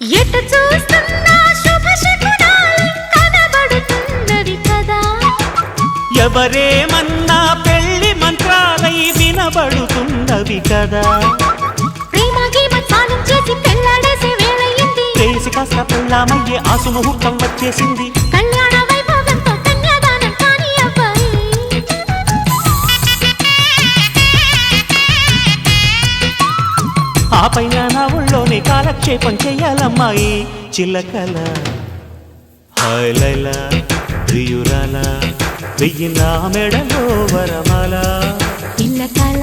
ఎట చూస్తున్నా శుభ శకునాలు కనబడుతున్నవి కదా. ఎవరేమన్నా పెళ్లి మంత్రాలై వినబడుతున్నవి కదా. ప్రేమ గీమ చాలం చేసి పెళ్ళాడేసే వేళయింది. చేసి కాస్త పెళ్ళామయ్యే ఆసు ముహూర్తం వచ్చేసింది. కళ్యాణ వైభోగంతో కన్యాదానం కాని అబ్బాయి. ఆ పైన నా ఊళ్ళోనే కాలక్షేపం చెయ్యాలమ్మాయి. చిల్లకల హాయ్ లైలా ప్రియురాల వెయ్యి నా మెడలో వరమాల. ఇళ్ళ కళ